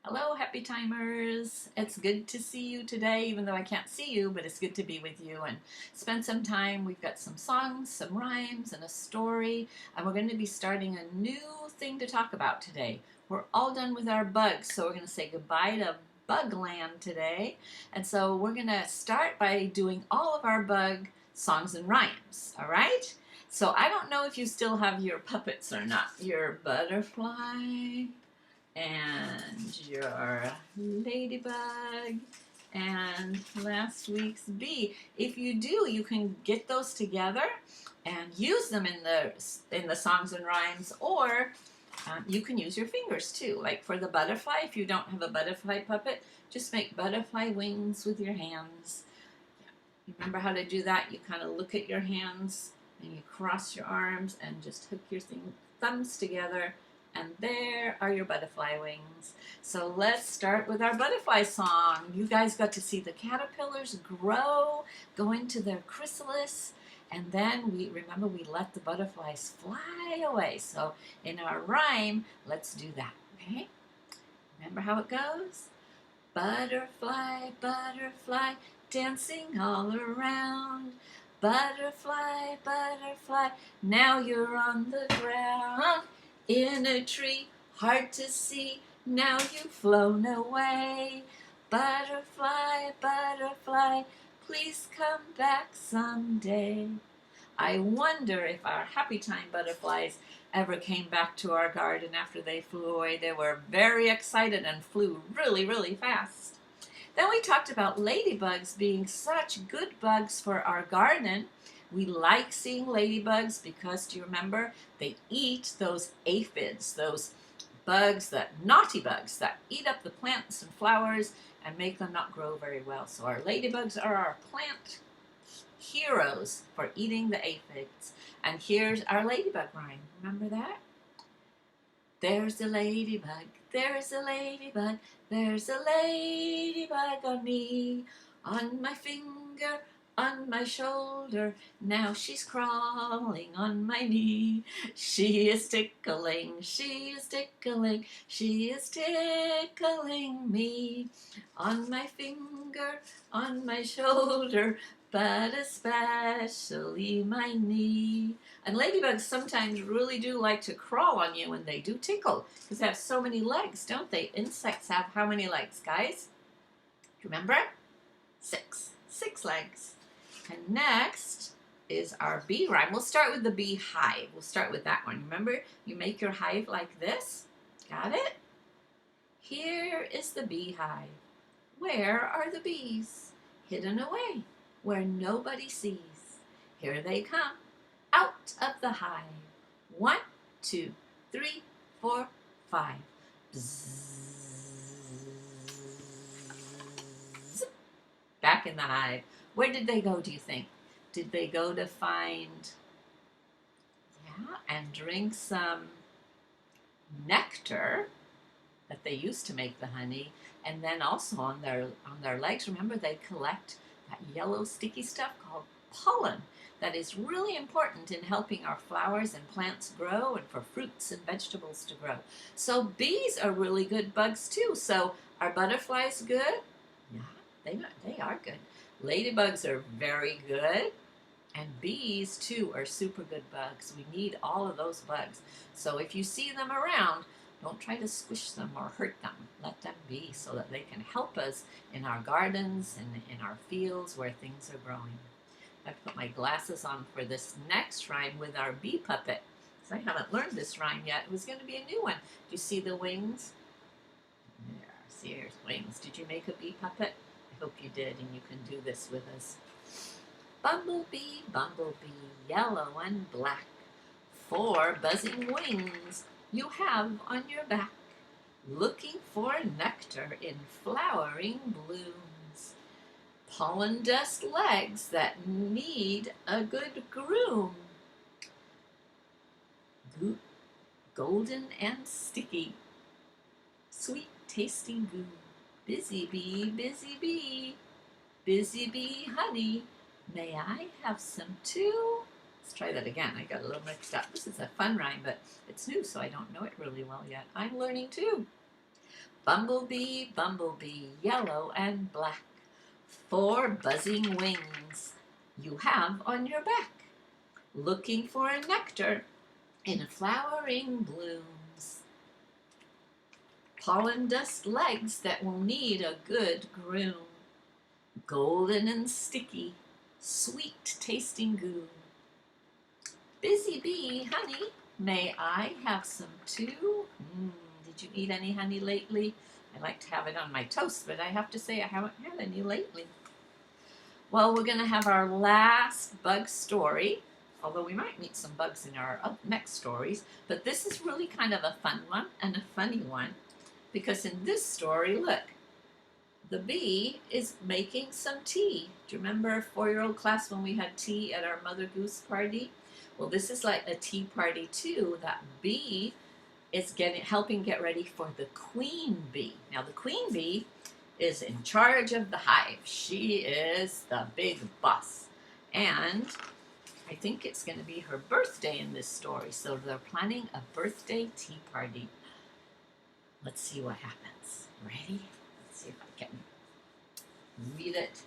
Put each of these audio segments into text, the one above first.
Hello, happy timers. It's good to see you today, even though I can't see you, but it's good to be with you and spend some time. We've got some songs, some rhymes, and a story, and we're going to be starting a new thing to talk about today. We're all done with our bugs, so we're going to say goodbye to Bugland today. And so we're going to start by doing all of our bug songs and rhymes, all right? So I don't know if you still have your puppets or not. Your butterfly, and your ladybug, and last week's bee. If you do, you can get those together and use them in the songs and rhymes, or you can use your fingers too. Like for the butterfly, if you don't have a butterfly puppet, just make butterfly wings with your hands. You remember how to do that? You kind of look at your hands and you cross your arms and just hook your thumbs together, and there are your butterfly wings. So let's start with our butterfly song. You guys got to see the caterpillars grow, go into their chrysalis, and then we let the butterflies fly away. So in our rhyme, let's do that, okay? Remember how it goes? Butterfly, butterfly, dancing all around. Butterfly, butterfly, now you're on the ground. In a tree, hard to see, now you've flown away. Butterfly, butterfly, please come back someday. I wonder if our happy time butterflies ever came back to our garden after they flew away. They were very excited and flew really, really fast. Then we talked about ladybugs being such good bugs for our garden. We like seeing ladybugs because, do you remember, they eat those aphids, those bugs, naughty bugs that eat up the plants and flowers and make them not grow very well. So our ladybugs are our plant heroes for eating the aphids. And here's our ladybug rhyme. Remember that? There's a ladybug, there's a ladybug, there's a ladybug on me, on my finger, on my shoulder, now she's crawling on my knee. She is tickling, she is tickling, she is tickling me, on my finger, on my shoulder, but especially my knee. And ladybugs sometimes really do like to crawl on you, and they do tickle because they have so many legs, don't they? Insects have how many legs, guys? Remember? Six. 6 legs. And next is our bee rhyme. We'll start with the beehive. We'll start with that one. Remember, you make your hive like this. Got it? Here is the beehive. Where are the bees? Hidden away, where nobody sees. Here they come, out of the hive. 1, 2, 3, 4, 5. Bzzz. Back in the hive. Where did they go, do you think? Did they go to find, and drink some nectar that they used to make the honey, and then also on their legs, remember, they collect that yellow sticky stuff called pollen that is really important in helping our flowers and plants grow and for fruits and vegetables to grow. So bees are really good bugs too. So are butterflies good? Yeah, they are good. Ladybugs are very good. And bees too are super good bugs. We need all of those bugs. So if you see them around, don't try to squish them or hurt them. Let them be so that they can help us in our gardens and in our fields where things are growing. I've put my glasses on for this next rhyme with our bee puppet. So I haven't learned this rhyme yet. It was going to be a new one. Do you see the wings? There, see, here's wings. Did you make a bee puppet? I hope you did, and you can do this with us. Bumblebee, bumblebee, yellow and black, 4 buzzing wings you have on your back, looking for nectar in flowering blooms, pollen dust legs that need a good groom, golden and sticky, sweet tasting goo, busy bee, busy bee, busy bee honey, may I have some too? Let's try that again. I got a little mixed up. This is a fun rhyme, but it's new, so I don't know it really well yet. I'm learning too. Bumblebee, bumblebee, yellow and black, 4 buzzing wings you have on your back, looking for a nectar in flowering blooms. Pollen dust legs that will need a good groom, golden and sticky, sweet tasting goo. Busy bee, honey, may I have some too? Did you eat any honey lately? I like to have it on my toast, but I have to say I haven't had any lately. Well, we're going to have our last bug story, although we might meet some bugs in our next stories, but this is really kind of a fun one and a funny one, because in this story, look, the bee is making some tea. Do you remember 4-year-old class when we had tea at our Mother Goose party? Well, this is like a tea party too. That bee is helping get ready for the queen bee. Now, the queen bee is in charge of the hive. She is the big boss. And I think it's going to be her birthday in this story. So they're planning a birthday tea party. Let's see what happens. Ready? Let's see if I can read it.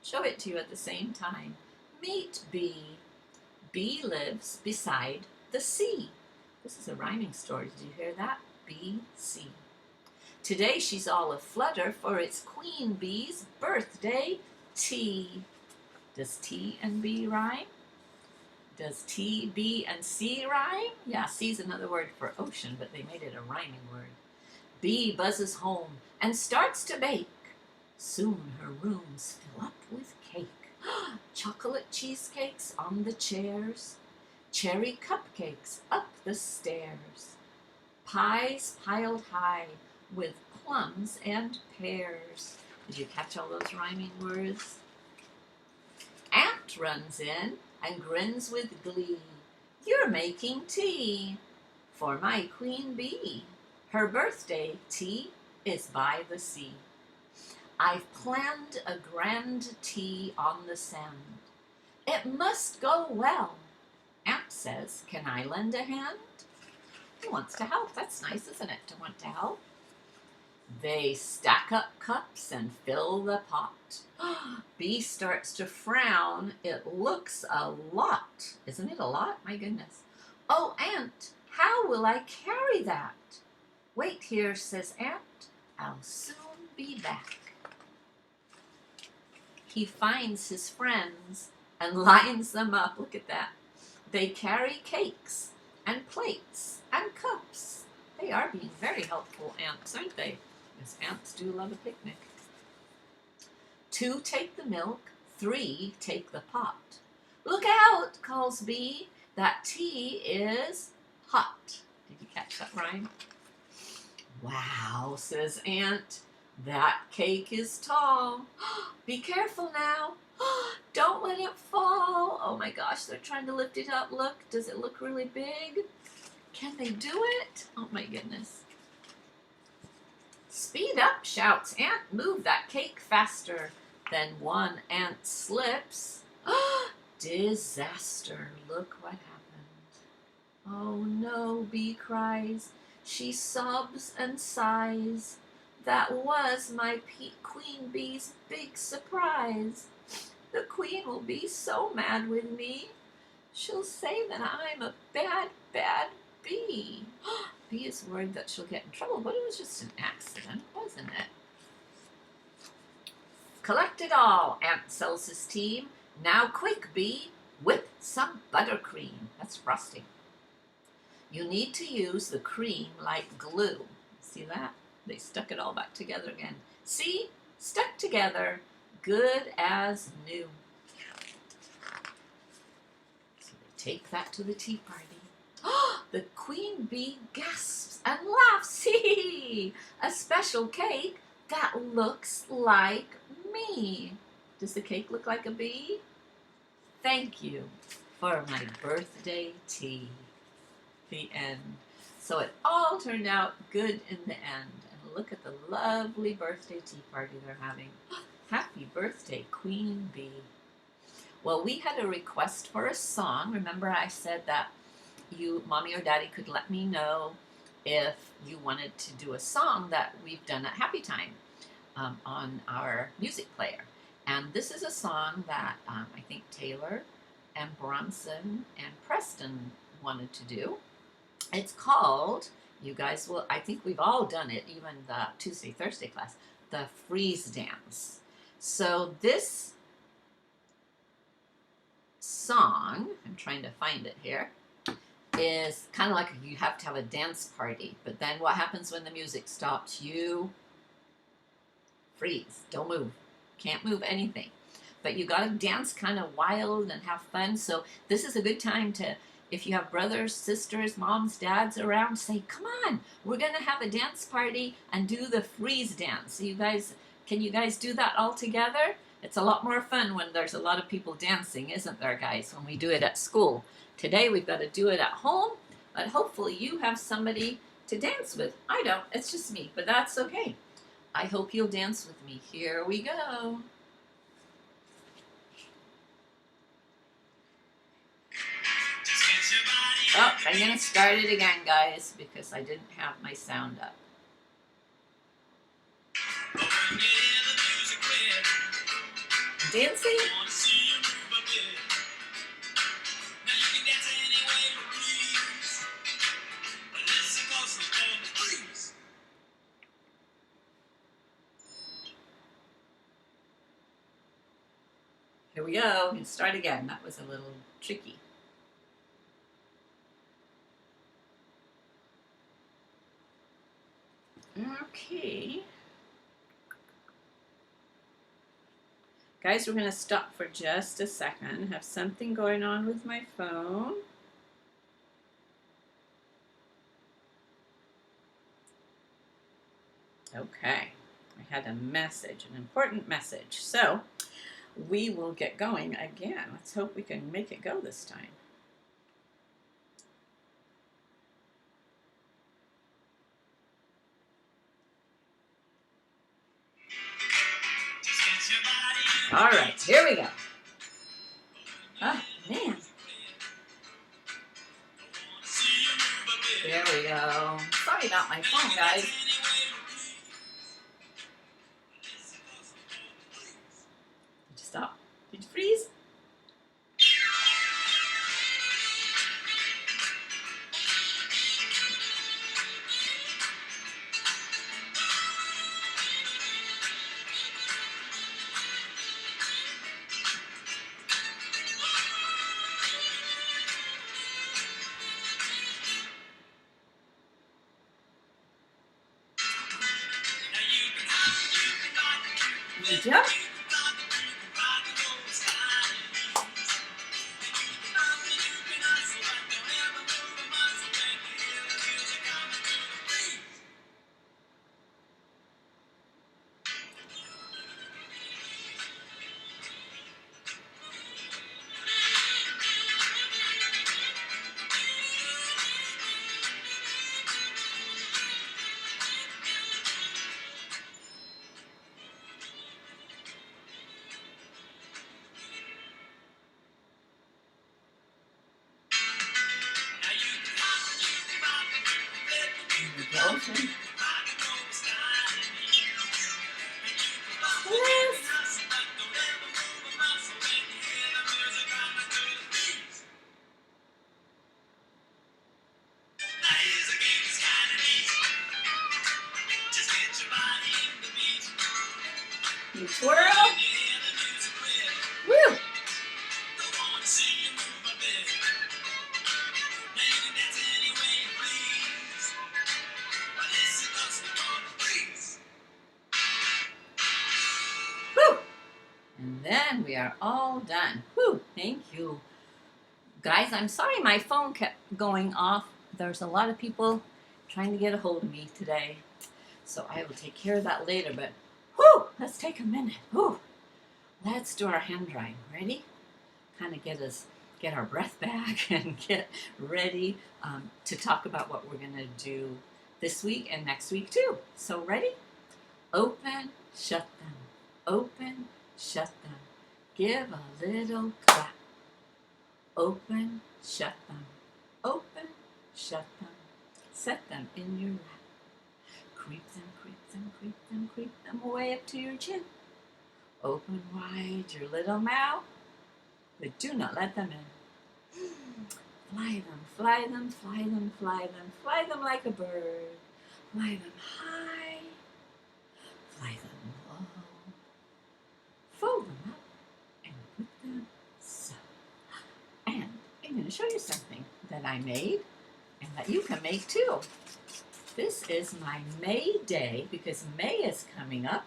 Show it to you at the same time. Meet bee. Bee lives beside the sea. This is a rhyming story. Did you hear that? B-C. Today she's all aflutter for it's Queen Bee's birthday tea. Does T and B rhyme? Does T, B, and C rhyme? Yeah, C's another word for ocean, but they made it a rhyming word. Bee buzzes home and starts to bake. Soon her rooms fill up with cake. Chocolate cheesecakes on the chairs. Cherry cupcakes up the stairs. Pies piled high with plums and pears. Did you catch all those rhyming words? Ant runs in and grins with glee. You're making tea for my queen bee. Her birthday tea is by the sea. I've planned a grand tea on the sand. It must go well. Ant says, can I lend a hand? He wants to help. That's nice, isn't it, to want to help? They stack up cups and fill the pot. Bee starts to frown. It looks a lot. Isn't it a lot? My goodness. Oh, Ant, how will I carry that? Wait here, says Ant. I'll soon be back. He finds his friends and lines them up. Look at that. They carry cakes and plates and cups. They are being very helpful ants, aren't they? Because ants do love a picnic. 2 take the milk, 3 take the pot. Look out, calls Bee. That tea is hot. Did you catch that rhyme? Wow, says Ant. That cake is tall. Be careful now. Don't let it fall. Oh my gosh, they're trying to lift it up. Look, does it look really big? Can they do it? Oh my goodness. Speed up, shouts Ant. Move that cake faster. Then one ant slips. Disaster. Look what happened. Oh no, Bee cries. She sobs and sighs. That was my queen bee's big surprise. The queen will be so mad with me. She'll say that I'm a bad, bad bee. Bee is worried that she'll get in trouble, but it was just an accident, wasn't it? Collect it all, Ant tells his team. Now quick, Bee, whip some buttercream. That's frosting. You need to use the cream like glue. See that? They stuck it all back together again. See? Stuck together. Good as new. So they take that to the tea party. The queen bee gasps and laughs. See, a special cake that looks like me. Does the cake look like a bee? Thank you for my birthday tea. The end. So it all turned out good in the end. And look at the lovely birthday tea party they're having. Happy birthday, Queen Bee. Well, we had a request for a song. Remember I said that Mommy or Daddy could let me know if you wanted to do a song that we've done at Happy Time on our music player. And this is a song that I think Taylor and Bronson and Preston wanted to do. It's called, you guys will, I think we've all done it, even the Tuesday, Thursday class, the freeze dance. So this song, I'm trying to find it here, is kind of like you have to have a dance party. But then what happens when the music stops? You freeze. Don't move. Can't move anything. But you got to dance kind of wild and have fun. So this is a good time to, if you have brothers, sisters, moms, dads around, say, come on, we're going to have a dance party and do the freeze dance. So you guys, can you guys do that all together? It's a lot more fun when there's a lot of people dancing, isn't there, guys, when we do it at school. Today we've got to do it at home, but hopefully you have somebody to dance with. I don't. It's just me, but that's okay. I hope you'll dance with me. Here we go. Oh, I'm going to start it again, guys, because I didn't have my sound up. Dancing? Here we go. And start again. That was a little tricky. Okay. Guys, we're going to stop for just a second. I have something going on with my phone. Okay. I had a message, an important message. So we will get going again. Let's hope we can make it go this time. All right, here we go. Oh, man. There we go. Sorry about my phone, guys. Did you stop? Did you freeze? Good job. Yes. You twirl. Woo! Woo! And then we are all done. Woo! Thank you. Guys, I'm sorry my phone kept going off. There's a lot of people trying to get a hold of me today. So I will take care of that later, but whoo, let's take a minute. Whoo. Let's do our hand drying. Ready? Kind of get our breath back and get ready to talk about what we're going to do this week and next week too. So ready? Open, shut them. Open, shut them. Give a little clap. Open, shut them. Open, shut them. Set them in your lap. Creep them, creep them, creep them, creep them away up to your chin. Open wide your little mouth, but do not let them in. Fly them, fly them, fly them, fly them, fly them like a bird. Fly them high, fly them low. Fold them up and put them so. And I'm going to show you something that I made and that you can make too. This is my May Day, because May is coming up.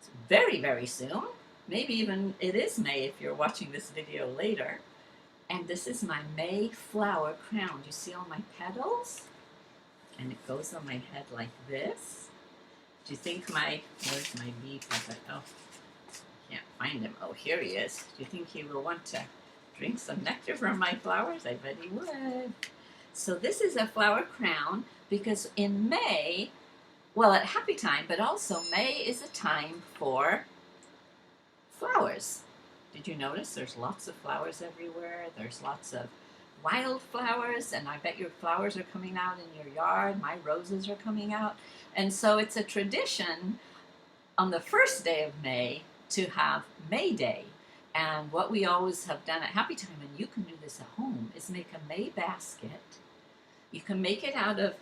It's very, very soon. Maybe even it is May if you're watching this video later. And this is my May flower crown. You see all my petals? And it goes on my head like this. Do you think where's my bee puppet? Oh, I can't find him. Oh, here he is. Do you think he will want to drink some nectar from my flowers? I bet he would. So this is a flower crown because in May, well, at happy time, but also May is a time for flowers. Did you notice there's lots of flowers everywhere? There's lots of wildflowers, and I bet your flowers are coming out in your yard. My roses are coming out. And so it's a tradition on the first day of May to have May Day. And what we always have done at Happy Time, and you can do this at home, is make a May basket. You can make it out of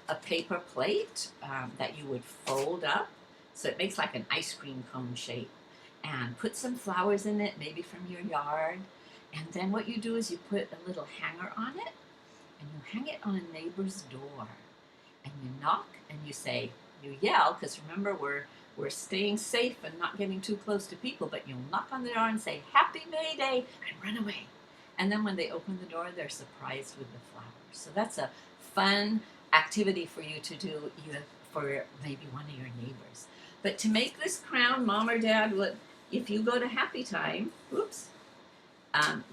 a paper plate that you would fold up, so it makes like an ice cream cone shape. And put some flowers in it, maybe from your yard. And then what you do is you put a little hanger on it, and you hang it on a neighbor's door. And you knock, and you yell, because remember we're staying safe and not getting too close to people, but you'll knock on the door and say, Happy May Day, and run away. And then when they open the door, they're surprised with the flowers. So that's a fun activity for you to do, even for maybe one of your neighbors. But to make this crown, Mom or Dad would, if you go to Happy Time,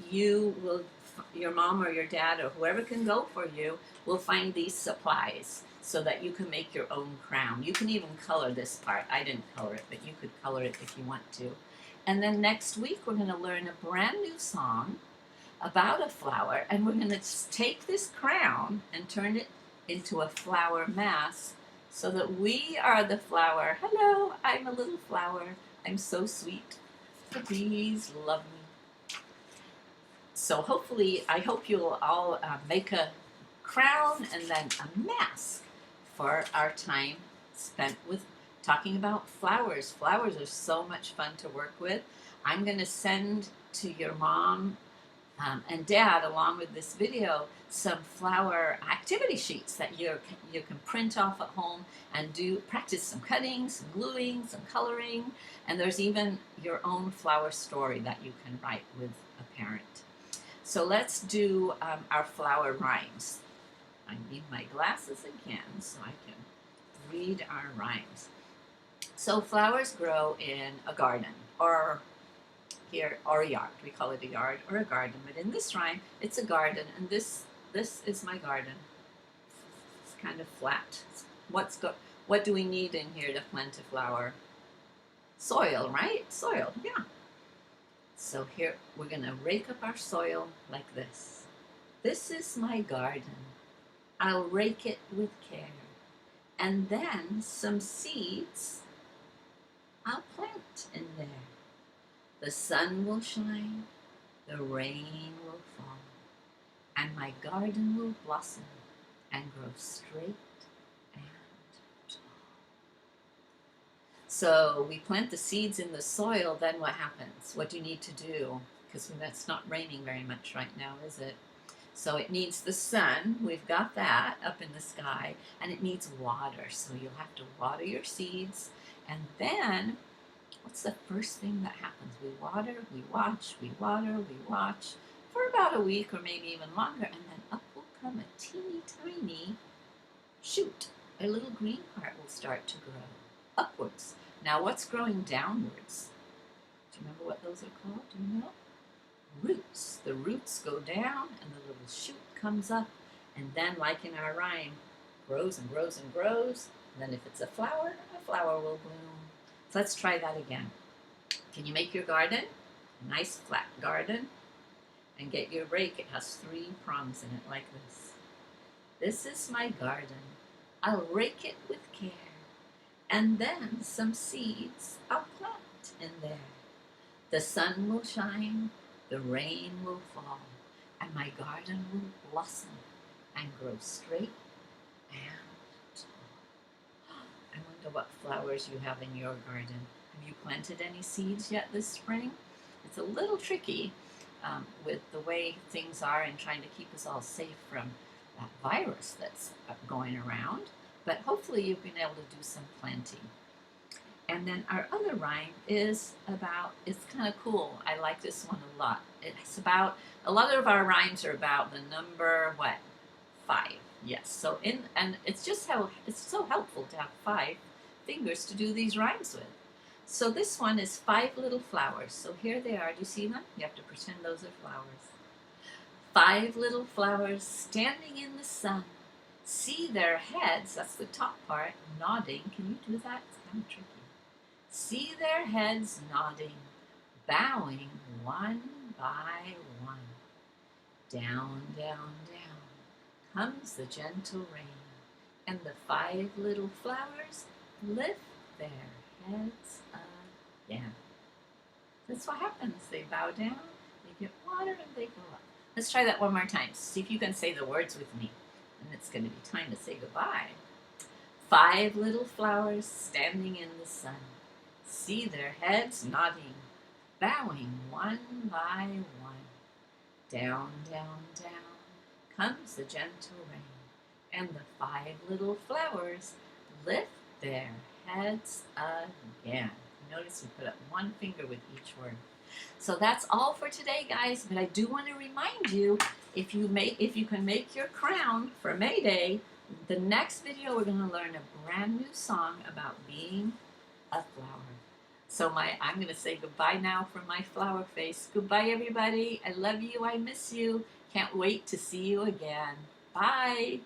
your mom or your dad or whoever can go for you will find these supplies so that you can make your own crown. You can even color this part. I didn't color it, but you could color it if you want to. And then next week we're going to learn a brand new song about a flower, and we're going to take this crown and turn it into a flower mask so that we are the flower. Hello, I'm a little flower. I'm so sweet. The bees love me. So hopefully, I hope you'll all make a crown and then a mask for our time spent with talking about flowers. Flowers are so much fun to work with. I'm going to send to your mom and Dad, along with this video, some flower activity sheets that you can print off at home and practice some cutting, some gluing, some coloring, and there's even your own flower story that you can write with a parent. So let's do our flower rhymes. I need my glasses again so I can read our rhymes. So flowers grow in a garden or a yard. We call it a yard or a garden, but in this rhyme, it's a garden, and this is my garden. It's kind of flat. What do we need in here to plant a flower? Soil, right? Soil, yeah. So here, we're gonna rake up our soil like this. This is my garden. I'll rake it with care. And then some seeds I'll plant in there. The sun will shine, the rain will fall, and my garden will blossom and grow straight and tall. So we plant the seeds in the soil, then what happens? What do you need to do? Because it's not raining very much right now, is it? So it needs the sun, we've got that up in the sky, and it needs water. So you'll have to water your seeds, and then what's the first thing that happens? We water, we watch, we water, we watch for about a week or maybe even longer, and then up will come a teeny tiny shoot. A little green part will start to grow upwards. Now what's growing downwards? Do you remember what those are called? Do you know? Roots. The roots go down and the little shoot comes up, and then like in our rhyme, grows and grows and grows, and then if it's a flower will bloom. So let's try that again. Can you make your garden? A nice flat garden. And get your rake. It has 3 prongs in it like this. This is my garden. I'll rake it with care, and then some seeds I'll plant in there. The sun will shine, the rain will fall, and my garden will blossom and grow straight and tall. I wonder what flowers you have in your garden. Have you planted any seeds yet this spring? It's a little tricky with the way things are and trying to keep us all safe from that virus that's going around, but hopefully you've been able to do some planting. And then our other rhyme is about, it's kind of cool. I like this one a lot. It's about, a lot of our rhymes are about the number, what? 5. Yes. So and it's just how, it's so helpful to have 5 fingers to do these rhymes with. So this one is 5 little flowers. So here they are. Do you see them? You have to pretend those are flowers. 5 little flowers standing in the sun. See their heads, that's the top part, nodding. Can you do that? It's kind of tricky. See their heads nodding, bowing one by one. Down, down, down comes the gentle rain, and the 5 little flowers lift their heads again. That's what happens. They bow down, they get water, and they go up. Let's try that one more time. See if you can say the words with me. And it's going to be time to say goodbye. 5 little flowers standing in the sun. See their heads nodding, bowing one by one. Down, down, down comes the gentle rain, and the 5 little flowers lift their heads again. Notice we put up one finger with each word. So that's all for today, guys. But I do want to remind you, if you can make your crown for May Day, the next video we're going to learn a brand new song about being a flower. So I'm going to say goodbye now from my flower face. Goodbye, everybody. I love you. I miss you. Can't wait to see you again. Bye.